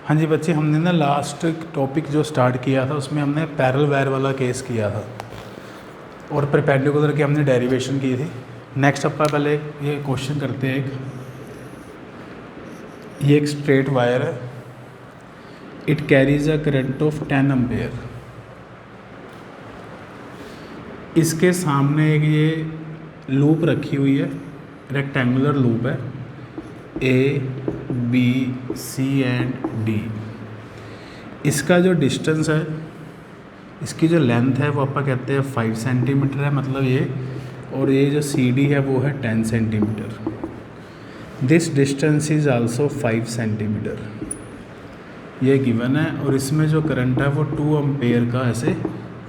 हाँ जी बच्चे, हमने ना लास्ट टॉपिक जो स्टार्ट किया था उसमें हमने पैरेलल वायर वाला केस किया था और परपेंडिकुलर की हमने डेरिवेशन की थी। नेक्स्ट अपना पहले ये क्वेश्चन करते हैं। ये एक स्ट्रेट वायर है, it carries a current of 10 ampere. इसके सामने एक ये लूप रखी हुई है, रेक्टेंगुलर लूप है, A B C and D. इसका जो डिस्टेंस है, इसकी जो लेंथ है वो अपन कहते हैं 5 सेंटीमीटर है, मतलब ये, और ये जो सी डी है वो है 10 centimetre. This distance is also 5 centimetre, ये गिवन है। और इसमें जो करंट है वो 2 एम्पेयर का ऐसे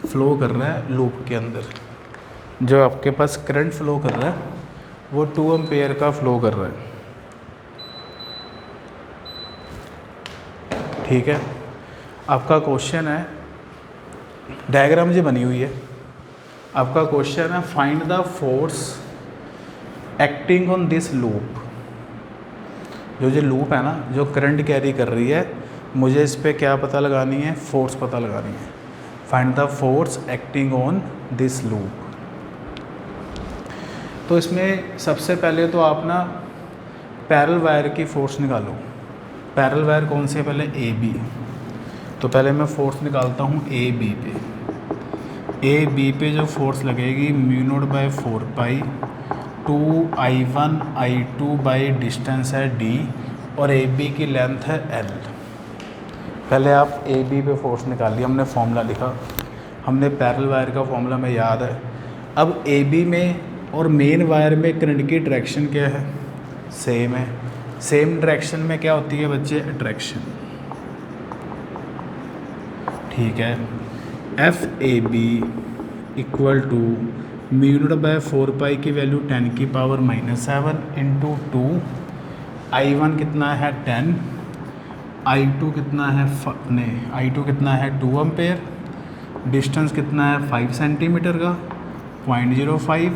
फ्लो कर रहा है लूप के अंदर। जो आपके पास करंट फ्लो कर रहा है वो 2 एम्पेयर का फ्लो कर रहा है, ठीक है। आपका क्वेश्चन है, डायग्राम जो बनी हुई है, आपका क्वेश्चन है find the force acting on this loop. जो लूप है ना, जो करंट कैरी कर रही है, मुझे इस पर क्या पता लगानी है, फोर्स पता लगानी है। Find the force acting on this loop. तो इसमें सबसे पहले तो आप ना पैरेलल वायर की फोर्स निकालो। पैरेलल वायर कौन से है, पहले ए बी। तो पहले मैं फोर्स निकालता हूँ ए बी पे। ए बी पे जो फोर्स लगेगी μ0/4 पाई 2I1 I2 बाई डिस्टेंस है d, और ए बी की लेंथ है L। पहले आप ए बी पे फोर्स निकाल लिया, हमने फॉर्मूला लिखा, हमने पैरेलल वायर का फॉर्मूला में याद है। अब ए बी में और मेन वायर में करंट की डायरेक्शन क्या है, सेम है। सेम डायरेक्शन में क्या होती है बच्चे, अट्रैक्शन, ठीक है। F A B equal to μ0/4 pi की वैल्यू 10⁻⁻7 इंटू 2। I1 कितना है 10, I2 कितना है I2 कितना है 2 एम्पेयर, डिस्टेंस कितना है 5 सेंटीमीटर का, 0.05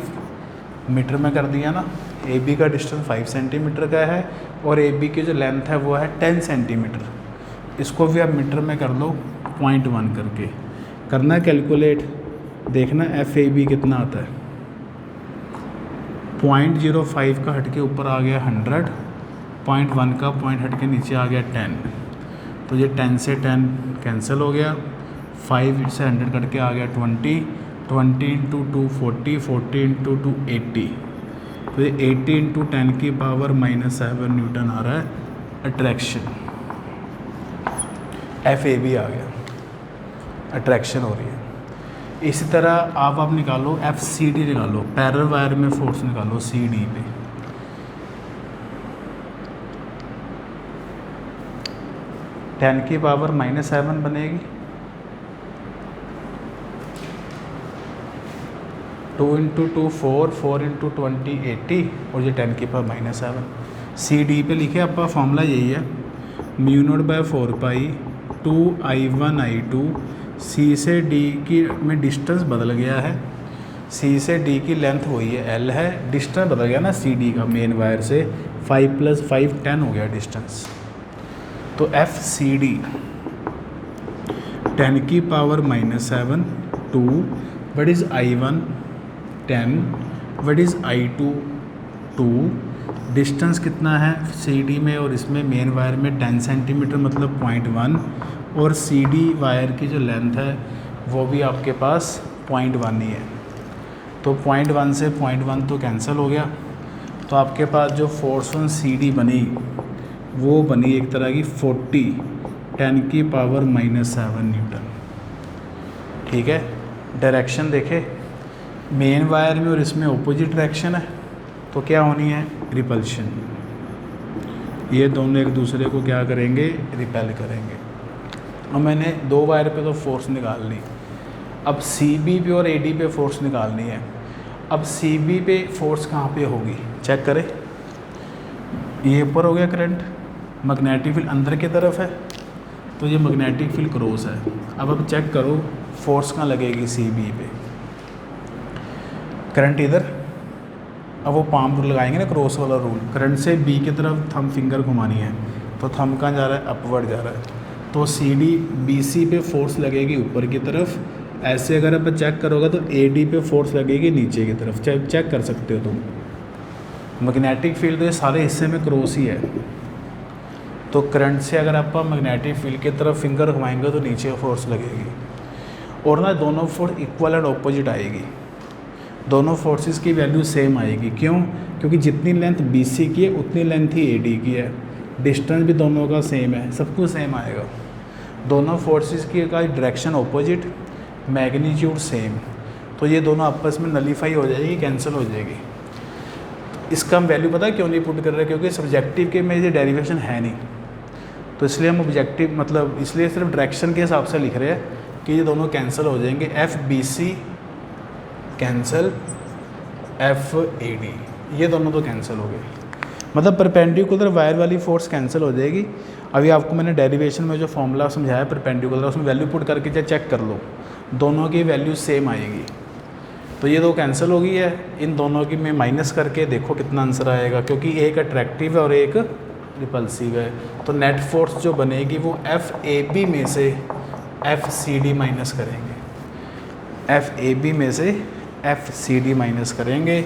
मीटर में कर दिया ना। ए बी का डिस्टेंस 5 सेंटीमीटर का है और ए बी की जो लेंथ है वो है 10 सेंटीमीटर। इसको भी आप मीटर में कर लो 0.1 करके, करना कैलकुलेट, देखना एफ ए बी कितना आता है। 0.05 का हट के ऊपर आ गया 100, 0.1 का पॉइंट हट के नीचे आ गया 10। तो ये 10 से 10 कैंसिल हो गया, 5 से 100 कट के आ गया 20, 20 इंटू 2 40, 40 इंटू 2 80। तो ये 80 इंटू 10⁻⁻7 न्यूटन आ रहा है अट्रैक्शन। एफ ए बी आ गया, अट्रैक्शन हो रही है। इसी तरह आप निकालो एफ सी डी निकालो, पैरेलल वायर में फोर्स निकालो सी डी पे। (10⁻⁻7 बनेगी, 2 इंटू 2 4, 4 इंटू 20 80, और ये 10⁻⁻7। सी डी पे लिखे, आपका फॉर्मूला यही है, μ0/4 पाई 2I1 I2। सी से डी की में डिस्टेंस बदल गया है, सी से डी की लेंथ वही है L है, डिस्टेंस बदल गया ना सी डी का, मेन वायर से 5 + 5 10 हो गया डिस्टेंस। तो F C D 10⁻⁻7 2, what is I1 10, what is I2 2, distance कितना है सी डी में और इसमें मेन वायर में 10 सेंटीमीटर मतलब 0.1, और सी डी वायर की जो लेंथ है वो भी आपके पास 0.1 ही है। तो 0.1 से 0.1 तो कैंसिल हो गया। तो आपके पास जो फोर्स ऑन सी डी बनी वो बनी एक तरह की 40 10⁻⁻7 न्यूटन, ठीक है। डायरेक्शन देखे, मेन वायर में और इसमें ऑपोजिट डायरेक्शन है, तो क्या होनी है, रिपल्शन। ये दोनों एक दूसरे को क्या करेंगे, रिपेल करेंगे। और मैंने 2 वायर पे तो फोर्स निकाल ली, अब सी बी पे और ए डी पे फोर्स निकालनी है। अब सी बी पे फोर्स कहाँ पे होगी, चेक करें। ये ऊपर हो गया करंट, मैग्नेटिक फील्ड अंदर की तरफ है, तो ये मैग्नेटिक फील्ड क्रॉस है। अब चेक करो फोर्स कहाँ लगेगी, सी बी पे, करंट इधर। अब वो पाम रूल लगाएंगे ना, क्रॉस वाला रूल, करंट से बी की तरफ थंब फिंगर घुमानी है, तो थंब कहाँ जा रहा है, अपवर्ड जा रहा है। तो सी डी बी सी पे फोर्स लगेगी ऊपर की तरफ, ऐसे अगर आप चेक करोगे तो ए डी पे फोर्स लगेगी नीचे की तरफ। चेक कर सकते हो तुम। मैग्नेटिक फील्ड तो ये सारे हिस्से में क्रॉस ही है, तो करंट से अगर आप मैग्नेटिक फील्ड की तरफ फिंगर घुमाएंगे तो नीचे फोर्स लगेगी। और ना दोनों फोर्स इक्वल एंड ऑपोजिट आएगी, दोनों फोर्सेस की वैल्यू सेम आएगी। क्यों? क्योंकि जितनी लेंथ बी सी की है उतनी लेंथ ही ए डी की है, डिस्टेंस भी दोनों का सेम है, सब कुछ सेम आएगा। दोनों फोर्सेस की का डायरेक्शन ऑपोजिट, मैग्नीट्यूड सेम, तो ये दोनों आपस में नलीफाई हो जाएगी, कैंसिल हो जाएगी। इसका हम वैल्यू पता है क्यों नहीं पुट कर रहे, क्योंकि सब्जेक्टिव के में ये डेरिवेशन है नहीं, तो इसलिए हम ऑब्जेक्टिव मतलब इसलिए सिर्फ डायरेक्शन के हिसाब से लिख रहे हैं कि ये दोनों कैंसिल हो जाएंगे। F B C cancel, F A D ये दोनों तो कैंसिल हो गए, मतलब परपेंडिकुलर वायर वाली फोर्स कैंसिल हो जाएगी। अभी आपको मैंने डेरिवेशन में जो फॉर्मूला समझाया परपेंडिकुलर, उसमें वैल्यू पुट करके चेक कर लो, दोनों की वैल्यू सेम आएगी। तो ये दो कैंसिल हो गई है, इन दोनों की मैं माइनस करके देखो कितना आंसर आएगा, क्योंकि एक अट्रैक्टिव है और एक रिपल्सिव है। तो नेट फोर्स जो बनेगी वो एफ ए बी में से एफ सी डी माइनस करेंगे, एफ ए बी में से एफ सी डी माइनस करेंगे।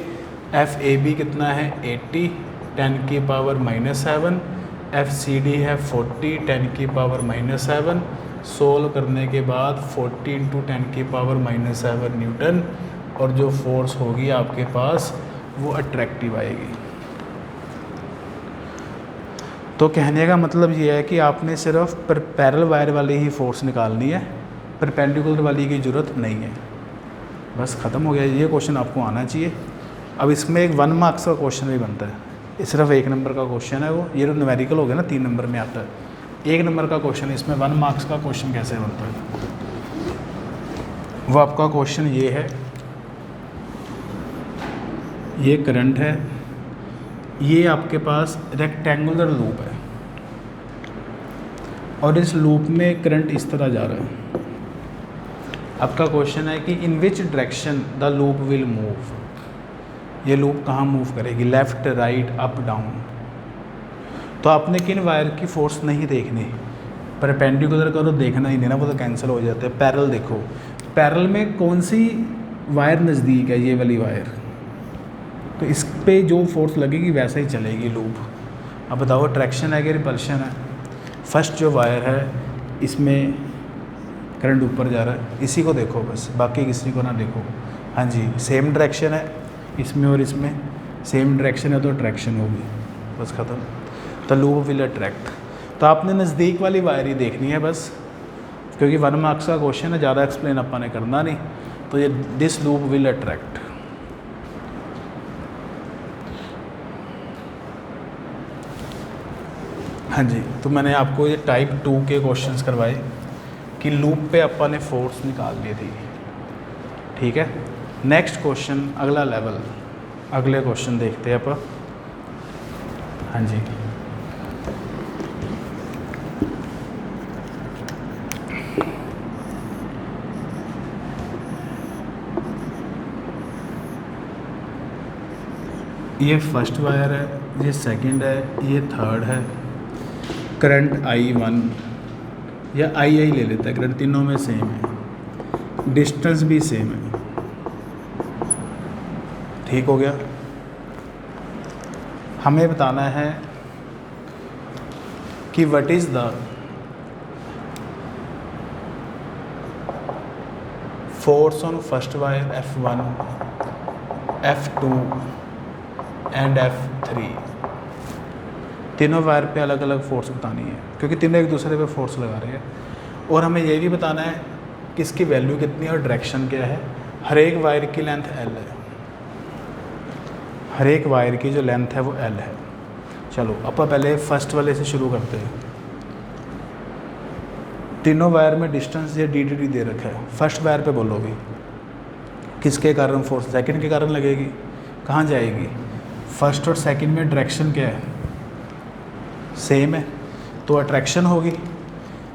एफ ए बी कितना है 80 10 की पावर -7, एफ सी डी है 40 10 की पावर -7। सोल्व करने के बाद 40 × 10 की पावर -7 न्यूटन, और जो फोर्स होगी आपके पास वो अट्रैक्टिव आएगी। तो कहने का मतलब ये है कि आपने सिर्फ पैरेलल वायर वाली ही फोर्स निकालनी है, परपेंडिकुलर वाली की ज़रूरत नहीं है। बस ख़त्म हो गया, ये क्वेश्चन आपको आना चाहिए। अब इसमें एक 1 मार्क्स का क्वेश्चन भी बनता है, ये सिर्फ 1 नंबर का क्वेश्चन है वो, ये जो न्यूमेरिकल हो गया ना 3 नंबर में आता है, 1 नंबर का क्वेश्चन, इसमें 1 मार्क्स का क्वेश्चन कैसे बनता है वो आपका क्वेश्चन ये है। ये करंट है, ये आपके पास रेक्टेंगुलर लूप है और इस लूप में करंट इस तरह जा रहा है। आपका क्वेश्चन है कि in which direction the loop will move, ये लूप कहाँ मूव करेगी, लेफ़्ट राइट अप डाउन। तो आपने किन वायर की फोर्स नहीं देखनी, परपेंडिकुलर का तो देखना ही नहीं ना, वो तो कैंसिल हो जाते हैं। पैरेलल देखो, पैरेलल में कौन सी वायर नज़दीक है, ये वाली वायर, तो इस पे जो फोर्स लगेगी वैसे ही चलेगी लूप। अब बताओ ट्रैक्शन है कि रिपल्शन है। फर्स्ट जो वायर है इसमें करंट ऊपर जा रहा है, इसी को देखो बस, बाकी किसी को ना देखो। हाँ जी, सेम डायरेक्शन है इसमें और इसमें, सेम डायरेक्शन है तो अट्रैक्शन होगी, बस ख़त्म। तो लूप विल अट्रैक्ट, तो आपने नज़दीक वाली वायर ही देखनी है बस, क्योंकि 1 मार्क्स का क्वेश्चन है, ज़्यादा एक्सप्लेन अपन ने करना नहीं। तो ये दिस लूप विल अट्रैक्ट। हाँ जी, तो मैंने आपको ये टाइप 2 के क्वेश्चंस करवाए कि लूप पे अपन ने फोर्स निकाल ली थी, ठीक है। नेक्स्ट क्वेश्चन, अगला लेवल, अगले क्वेश्चन देखते हैं अपन। हाँ जी, ये फर्स्ट वायर है, ये सेकंड है, ये थर्ड है। करंट I1 या II ले लेता है, करंट तीनों में सेम है, डिस्टेंस भी सेम है, ठीक हो गया। हमें बताना है कि what is the force on first wire F1, F2 and F3। तीनों वायर पे अलग अलग फोर्स बतानी है, क्योंकि तीनों एक दूसरे पे फोर्स लगा रहे हैं। और हमें ये भी बताना है कि इसकी वैल्यू कितनी है और डायरेक्शन क्या है। हर एक वायर की लेंथ L है, हर एक वायर की जो लेंथ है वो L है। चलो अपन पहले फर्स्ट वाले से शुरू करते हैं। तीनों वायर में डिस्टेंस ये डी दे रखा है। फर्स्ट वायर पे बोलोगे किसके कारण फोर्स, सेकंड के कारण लगेगी, कहाँ जाएगी। फर्स्ट और सेकंड में डायरेक्शन क्या है, सेम है, तो अट्रैक्शन होगी।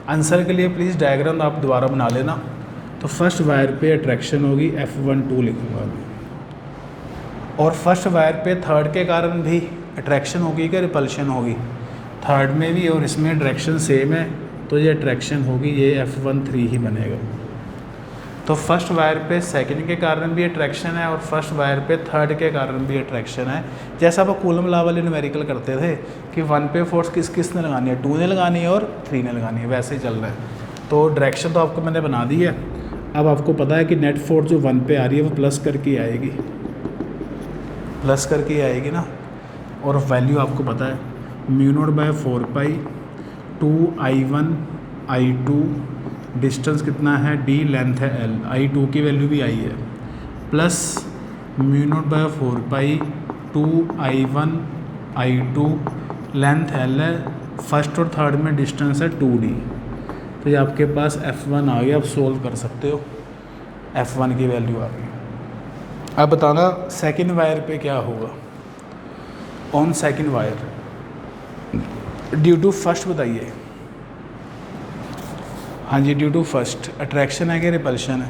आंसर के लिए प्लीज़ डायग्राम आप दोबारा बना लेना। तो फर्स्ट वायर पे अट्रैक्शन होगी, F12 लिखूँगा मैं। और फर्स्ट वायर पे थर्ड के कारण भी अट्रैक्शन होगी कि रिपल्शन होगी, थर्ड में भी और इसमें डायरेक्शन सेम है, तो ये अट्रैक्शन होगी, ये F13 ही बनेगा। तो फर्स्ट वायर पे सेकंड के कारण भी अट्रैक्शन है और फर्स्ट वायर पे थर्ड के कारण भी अट्रैक्शन है। जैसा आप कूलम लॉ वाले न्यूमेरिकल करते थे कि 1 पे फोर्स किसने लगानी है, 2 ने लगानी है और 3 ने लगानी है, वैसे ही चल रहा है। तो डायरेक्शन तो आपको मैंने बना दी है। अब आपको पता है कि नेट फोर्स जो 1 पे आ रही है वो प्लस करके आएगी, प्लस करके आएगी ना, और वैल्यू आपको पता है μ0/4 2I1 I2, डिस्टेंस कितना है d, लेंथ है l, I2 की वैल्यू भी आई है, plus μ0/4 2I1 I2, length l है, फर्स्ट और थर्ड में डिस्टेंस है 2d। तो ये आपके पास F1 आ गया। आप सोल्व कर सकते हो, F1 की वैल्यू आ गई। अब बताना सेकंड वायर पे क्या होगा। On second wire due to first बताइए। हाँ जी, ड्यू टू फर्स्ट अट्रैक्शन है कि रिपल्शन है।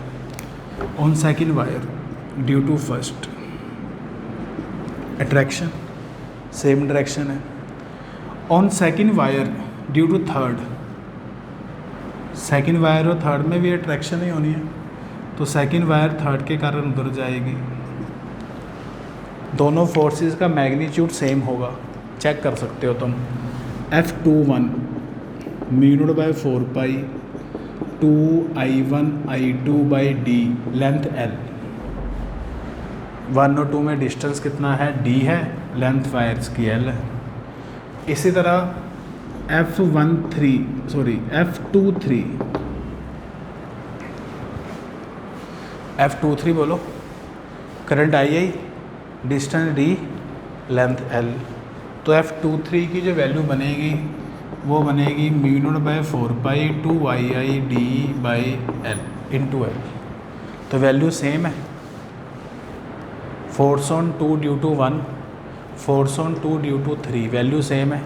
On second wire due to first attraction, same direction है। On second wire due to third, second wire और थर्ड में भी अट्रैक्शन ही होनी है, तो सेकंड वायर थर्ड के कारण उधर जाएगी। दोनों फोर्सेस का मैग्नीट्यूड सेम होगा, चेक कर सकते हो तुम। F21 μ0/4 2I1 I2/d, length l, 1 और 2 में डिस्टेंस कितना है, d है, लेंथ वायर्स की l है। इसी तरह F23 बोलो, current I, distance d, length l। तो F23 की जो वैल्यू बनेगी वो बनेगी μ0/4 2II/d/l इंटू l। तो वैल्यू सेम है। Force on 2 due to 1, force on 2 due to 3, value same है।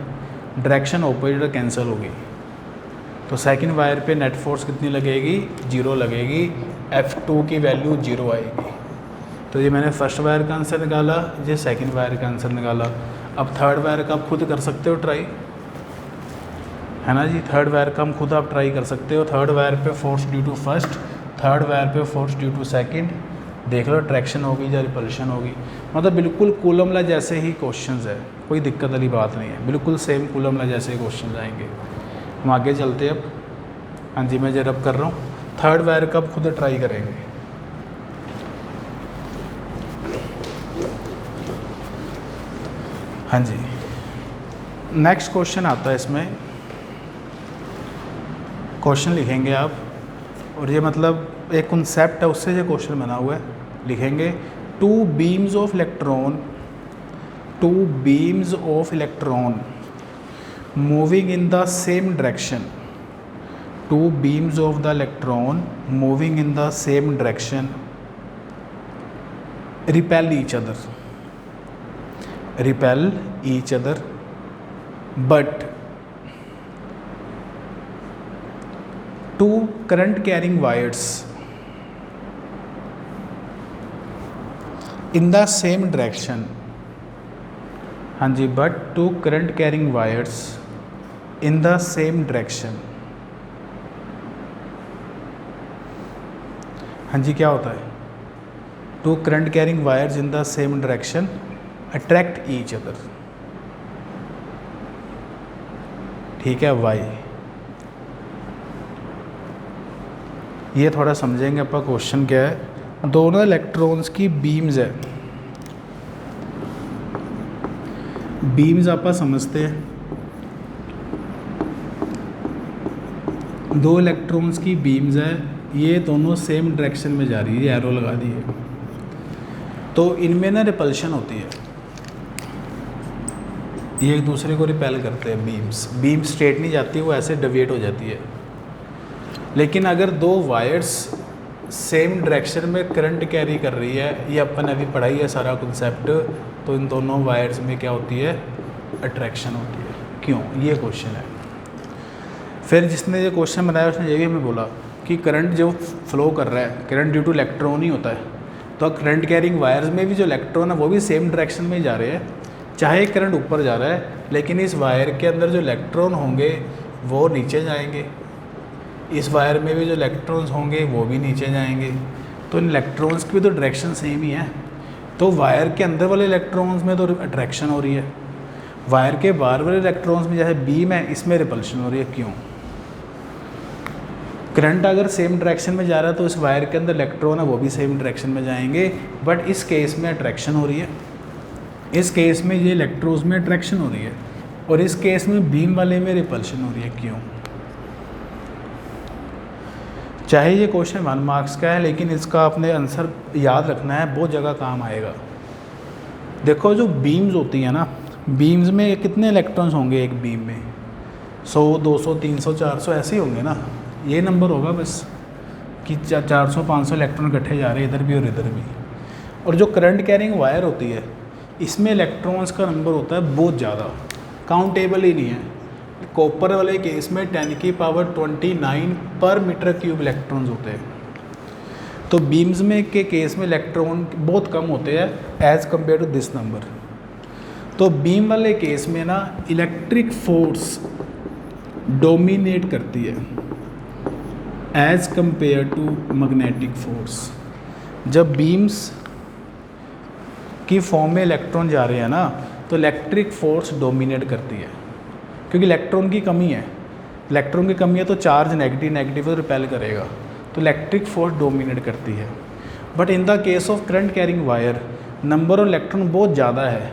डायरेक्शन ऑपोजिट कैंसिल होगी, तो सेकंड वायर पे नेट फोर्स कितनी लगेगी, 0 लगेगी। F2 की वैल्यू 0 आएगी। तो ये मैंने फर्स्ट वायर का आंसर निकाला, ये सेकंड वायर का आंसर निकाला। अब थर्ड वायर का आप खुद कर सकते हो ट्राई, है ना जी। थर्ड वायर का हम खुद आप ट्राई कर सकते हो। थर्ड वायर पे force due to first, third wire पे फोर्स ड्यू टू सेकंड, देख लो ट्रैक्शन होगी या रिपल्शन होगी। मतलब बिल्कुल कूलम लॉ जैसे ही क्वेश्चंस है, कोई दिक्कत वाली बात नहीं है, बिल्कुल सेम कूलम लॉ जैसे ही क्वेश्चन आएंगे। हम आगे चलते अब। हाँ जी, मैं जब कर रहा हूँ थर्ड वायर का आप खुद ट्राई करेंगे। हाँ जी, नेक्स्ट क्वेश्चन आता है। इसमें क्वेश्चन लिखेंगे आप, और ये मतलब एक कॉन्सेप्ट है, उससे ये क्वेश्चन बना हुआ है। लिखेंगे two beams of electron moving in the same direction, two beams of the electron moving in the same direction repel each other but two current carrying wires in the same direction। हाँ जी, but two current carrying wires in the same direction। हाँ जी, क्या होता है, two current carrying wires in the same direction attract each other। ठीक है, Y. ये थोड़ा समझेंगे अपन क्वेश्चन क्या है। दोनों इलेक्ट्रॉन्स की बीम्स है, बीम्स आप समझते हैं, दो इलेक्ट्रॉन्स की बीम्स है, ये दोनों सेम डायरेक्शन में जा रही है, ये एरो लगा दी है। तो इनमें ना रिपल्शन होती है, ये एक दूसरे को रिपेल करते हैं। बीम स्ट्रेट नहीं जाती, वो ऐसे डेविएट हो जाती है। लेकिन अगर दो वायर्स सेम डायरेक्शन में करंट कैरी कर रही है, ये अपन अभी पढ़ाई है सारा कॉन्सेप्ट, तो इन दोनों वायर्स में क्या होती है, अट्रैक्शन होती है। क्यों, ये क्वेश्चन है। फिर जिसने ये क्वेश्चन बनाया उसने ये भी हमें बोला कि करंट जो फ्लो कर रहा है, करंट ड्यू टू इलेक्ट्रॉन ही होता है। तो करंट कैरिंग वायर्स में भी जो इलेक्ट्रॉन है वो भी सेम डायरेक्शन में ही जा रहे हैं, चाहे करंट ऊपर जा रहा है लेकिन इस वायर के अंदर जो इलेक्ट्रॉन होंगे वो नीचे जाएंगे, इस वायर में भी जो इलेक्ट्रॉन्स होंगे वो भी नीचे जाएंगे। तो इन इलेक्ट्रॉन्स की भी तो डायरेक्शन सेम ही है। तो वायर के अंदर वाले इलेक्ट्रॉन्स में तो अट्रैक्शन हो रही है, वायर के बाहर वाले इलेक्ट्रॉन्स में जैसे बीम है इसमें रिपल्शन हो रही है। क्यों? करंट अगर सेम डायरेक्शन में जा रहा है तो इस वायर के अंदर इलेक्ट्रॉन है वो भी सेम डायरेक्शन में जाएंगे, बट इस केस में अट्रैक्शन हो रही है, इस केस में ये इलेक्ट्रॉन्स में अट्रैक्शन हो रही है और इस केस में बीम वाले में रिपल्शन हो रही है। क्यों? चाहे ये क्वेश्चन 1 मार्क्स का है लेकिन इसका आपने आंसर याद रखना है, बहुत जगह काम आएगा। देखो जो बीम्स होती हैं ना, बीम्स में कितने इलेक्ट्रॉन्स होंगे एक बीम में? 100, 200, 300, 400 ऐसे ही होंगे ना, ये नंबर होगा बस कि 400, 500 इलेक्ट्रॉन इकट्ठे जा रहे हैं इधर भी और इधर भी। और जो करंट कैरिंग वायर होती है इसमें इलेक्ट्रॉन्स का नंबर होता है बहुत ज़्यादा, काउंटेबल ही नहीं है। कॉपर वाले केस में 10⁻29 पर मीटर क्यूब इलेक्ट्रॉन्स होते हैं। तो बीम्स में के केस में इलेक्ट्रॉन बहुत कम होते हैं as compare to this number. तो बीम वाले केस में ना इलेक्ट्रिक फोर्स डोमिनेट करती है as compare to magnetic force. जब बीम्स की फॉर्म में इलेक्ट्रॉन जा रहे हैं ना तो इलेक्ट्रिक फोर्स डोमिनेट करती है, क्योंकि इलेक्ट्रॉन की कमी है, इलेक्ट्रॉन की कमी है तो चार्ज नेगेटिव तो रिपेल करेगा, तो इलेक्ट्रिक फोर्स डोमिनेट करती है। But in the case of current carrying wire number of electron बहुत ज़्यादा है,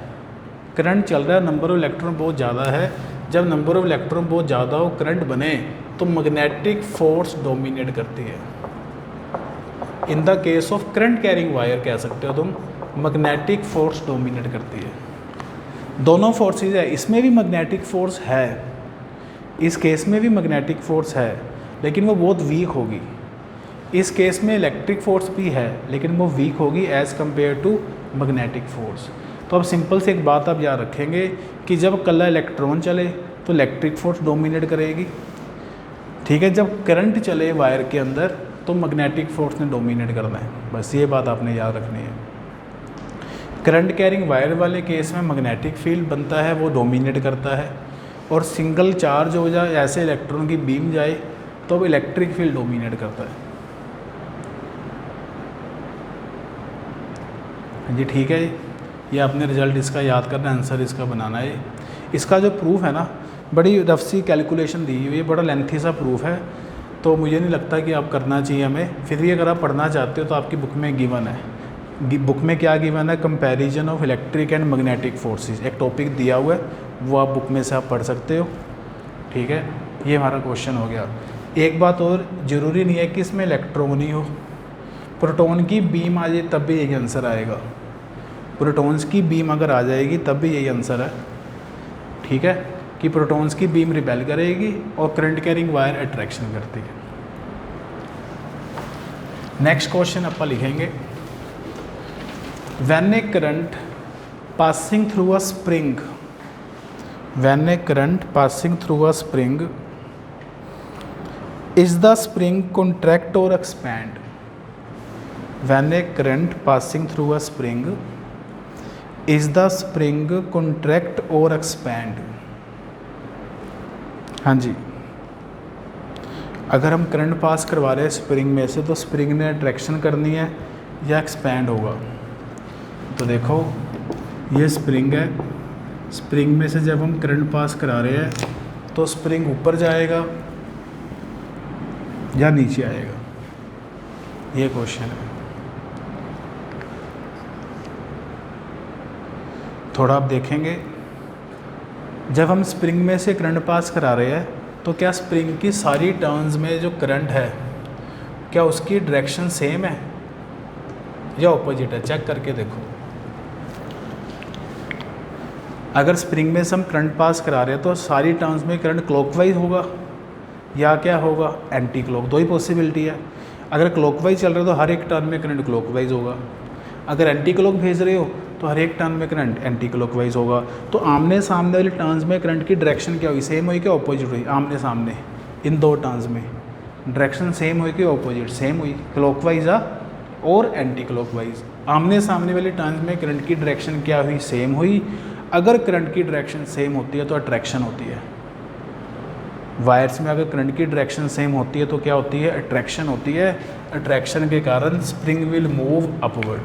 करंट चल रहा है, नंबर ऑफ इलेक्ट्रॉन बहुत ज़्यादा है। जब नंबर ऑफ इलेक्ट्रॉन बहुत ज़्यादा हो, करंट बने, तो मैग्नेटिक फोर्स डोमिनेट करती है। In the case of current carrying wire कह सकते हो तुम, मैग्नेटिक फोर्स डोमिनेट करती है। दोनों फोर्सेस है, इसमें भी मैग्नेटिक फोर्स है, इस केस में भी मैग्नेटिक फोर्स है लेकिन वो बहुत वीक होगी। इस केस में इलेक्ट्रिक फोर्स भी है लेकिन वो वीक होगी as compare to magnetic force. तो अब सिंपल से एक बात आप याद रखेंगे कि जब कल्ला इलेक्ट्रॉन चले तो इलेक्ट्रिक फोर्स डोमिनेट करेगी, ठीक है। जब करंट चले वायर के अंदर तो मैग्नेटिक फोर्स ने डोमिनेट करना है, बस ये बात आपने याद रखनी है। करंट कैरिंग वायर वाले केस में मैग्नेटिक फील्ड बनता है, वो डोमिनेट करता है, और सिंगल चार्ज हो जाए ऐसे इलेक्ट्रॉन की बीम जाए तो वो इलेक्ट्रिक फील्ड डोमिनेट करता है। जी ठीक है, ये आपने रिजल्ट इसका याद करना, आंसर इसका बनाना है। इसका जो प्रूफ है ना, बड़ी रफ सी कैलकुलेशन दी हुई है, बड़ा लेंथी सा प्रूफ है, तो मुझे नहीं लगता कि आप करना चाहिए हमें। फिर भी अगर आप पढ़ना चाहते हो तो आपकी बुक में गिवन है, बुक में क्या गिवन है, comparison of electric and magnetic forces, एक टॉपिक दिया हुआ है, वो आप बुक में से आप पढ़ सकते हो, ठीक है। ये हमारा क्वेश्चन हो गया। एक बात और, ज़रूरी नहीं है कि इसमें इलेक्ट्रॉन ही हो, प्रोटॉन की बीम आ जाए तब भी यही आंसर आएगा, प्रोटॉन्स की बीम अगर आ जाएगी तब भी यही आंसर है, ठीक है, कि प्रोटॉन्स की बीम रिपेल करेगी और करंट कैरिंग वायर अट्रैक्शन करती है। नेक्स्ट क्वेश्चन आप लिखेंगे, when a current passing through a spring, when a current passing through a spring is the spring contract और expand, when a current passing through a spring is the spring contract और expand. हाँ जी, अगर हम current pass करवा रहे हैं spring में से तो स्प्रिंग ने अट्रैक्शन करनी है या एक्सपैंड होगा। तो देखो ये स्प्रिंग है, स्प्रिंग में से जब हम करंट पास करा रहे हैं तो स्प्रिंग ऊपर जाएगा या नीचे आएगा, ये क्वेश्चन है। थोड़ा आप देखेंगे, जब हम स्प्रिंग में से करंट पास करा रहे हैं तो क्या स्प्रिंग की सारी टर्न्स में जो करंट है क्या उसकी डायरेक्शन सेम है या ऑपोजिट है, चेक करके देखो। अगर स्प्रिंग में से हम करंट पास करा रहे हैं तो सारी टर्न्स में करंट क्लॉकवाइज होगा या क्या होगा, एंटी क्लॉक, दो ही पॉसिबिलिटी है। अगर क्लॉकवाइज चल रहा है तो हर एक टर्न में करंट क्लॉकवाइज होगा, अगर एंटी क्लॉक भेज रहे हो तो हर एक टर्न में करंट एंटी क्लॉकवाइज होगा। तो आमने सामने वाली टर्न्स में करंट की डायरेक्शन क्या हुई, सेम हुई कि ऑपोजिट हुई, आमने सामने इन दो टर्न्स में डायरेक्शन सेम हुई कि ऑपोजिट, सेम हुई, क्लॉकवाइज और एंटी क्लॉकवाइज। आमने सामने वाली टर्न्स में करंट की डायरेक्शन क्या हुई, सेम हुई। अगर करंट की डायरेक्शन सेम होती है तो अट्रैक्शन होती है। वायर्स में अगर करंट की डायरेक्शन सेम होती है तो क्या होती है? अट्रैक्शन होती है। अट्रैक्शन के कारण spring will move upward.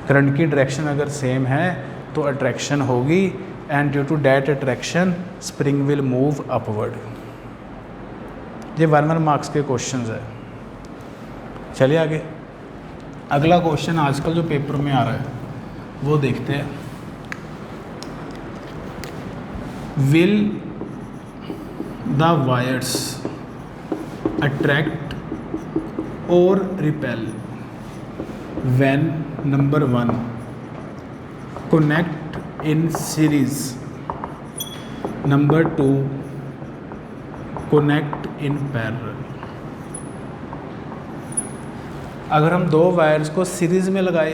Current की डायरेक्शन अगर सेम है तो अट्रैक्शन होगी, and due to that attraction spring will move upward. ये 1 मार्क्स के क्वेश्चंस है। चलिए आगे, अगला क्वेश्चन आजकल जो पेपर में आ रहा है वो देखते हैं। विल द वायर्स अट्रैक्ट और repel when number 1 connect in series, number 2 connect in parallel। अगर हम दो वायर्स को सीरीज़ में लगाए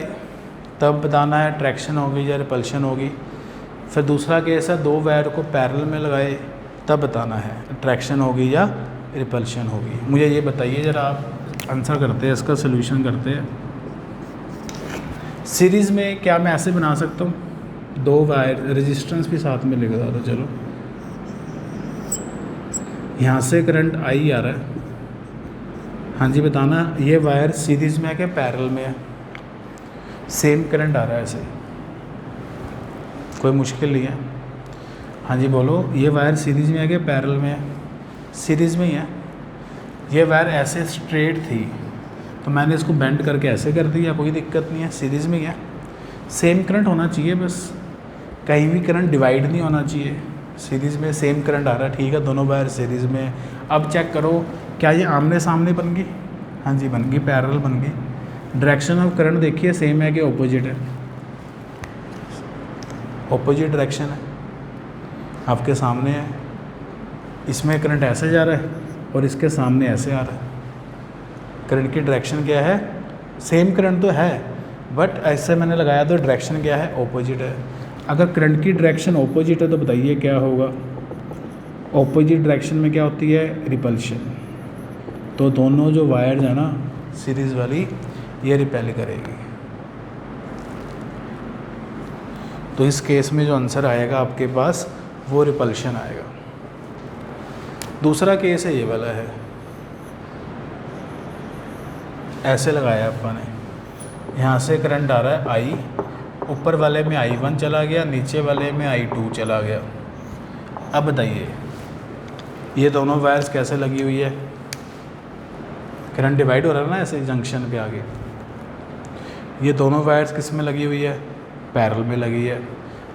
तब बताना है अट्रैक्शन होगी या रिपल्शन होगी। फिर दूसरा केस है दो वायर को पैरेलल में लगाए तब बताना है अट्रैक्शन होगी या रिपल्शन होगी। मुझे ये बताइए ज़रा, आप आंसर करते हैं, इसका सोल्यूशन करते हैं। सीरीज़ में क्या मैं ऐसे बना सकता हूँ, दो वायर, रेजिस्टेंस भी साथ में लिख दो। चलो, यहाँ से करंट आई आ रहा है, हाँ जी बताना, ये वायर सीरीज़ में है कि पैरेलल में है? सेम करंट आ रहा है, ऐसे कोई मुश्किल नहीं है। हाँ जी बोलो, ये वायर सीरीज़ में है कि पैरेलल में है? सीरीज़ में ही है। ये वायर ऐसे स्ट्रेट थी तो मैंने इसको बेंड करके ऐसे कर दिया, कोई दिक्कत नहीं है, सीरीज़ में ही है। सेम करंट होना चाहिए, बस कहीं भी करंट डिवाइड नहीं होना चाहिए। सीरीज़ में सेम करंट आ रहा है, ठीक है, दोनों वायर सीरीज़ में। अब चेक करो, क्या ये आमने सामने बन गई? हाँ जी बन गई, पैरेलल बन गई। डायरेक्शन ऑफ करंट देखिए सेम है कि ऑपोजिट है? ऑपोजिट डायरेक्शन है, आपके सामने है। इसमें करंट ऐसे जा रहा है और इसके सामने ऐसे आ रहा है। करंट की डायरेक्शन क्या है? सेम करंट तो है, बट ऐसे मैंने लगाया तो डायरेक्शन क्या है? ऑपोजिट है। अगर करंट की डायरेक्शन ऑपोजिट है तो बताइए क्या होगा? ऑपोजिट डायरेक्शन में क्या होती है? रिपल्शन। तो दोनों जो वायर्स है ना सीरीज़ वाली, ये रिपेल करेगी। तो इस केस में जो आंसर आएगा आपके पास वो रिपल्शन आएगा। दूसरा केस है ये वाला है, ऐसे लगाया अपन ने, यहाँ से करंट आ रहा है आई, ऊपर वाले में I1 चला गया, नीचे वाले में I2 चला गया। अब बताइए ये दोनों वायर्स कैसे लगी हुई है? करंट डिवाइड हो रहा है ना ऐसे जंक्शन पे आगे। ये दोनों वायर्स किस में लगी हुई है? पैरेलल में लगी है।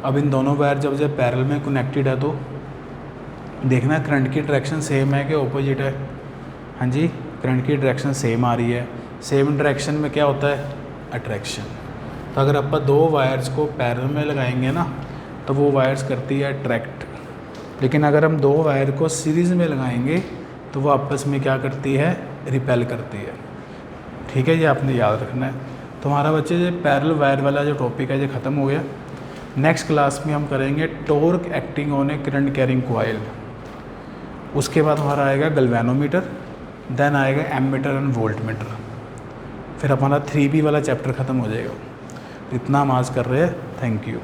अब इन दोनों वायर जब पैरेलल में कनेक्टेड है तो देखना करंट की डायरेक्शन सेम है कि ऑपोजिट है? हाँ जी, करंट की डायरेक्शन सेम आ रही है। सेम डायरेक्शन में क्या होता है? अट्रैक्शन। तो अगर अपन दो वायर्स को पैरेलल में लगाएंगे ना तो वो वायर्स करती है अट्रैक्ट, लेकिन अगर हम दो वायर को सीरीज़ में लगाएंगे तो वो आपस में क्या करती है? रिपेल करती है। ठीक है, ये आपने याद रखना है। तो हमारा बच्चे ये पैरेलल वायर वाला जो टॉपिक है ये ख़त्म हो गया। नेक्स्ट क्लास में हम करेंगे torque acting on A current carrying coil. उसके बाद हमारा आएगा गैल्वेनोमीटर, देन आएगा एमीटर एंड वोल्टमीटर। फिर हमारा 3B वाला चैप्टर ख़त्म हो जाएगा। इतना हम आज कर रहे हैं। Thank you.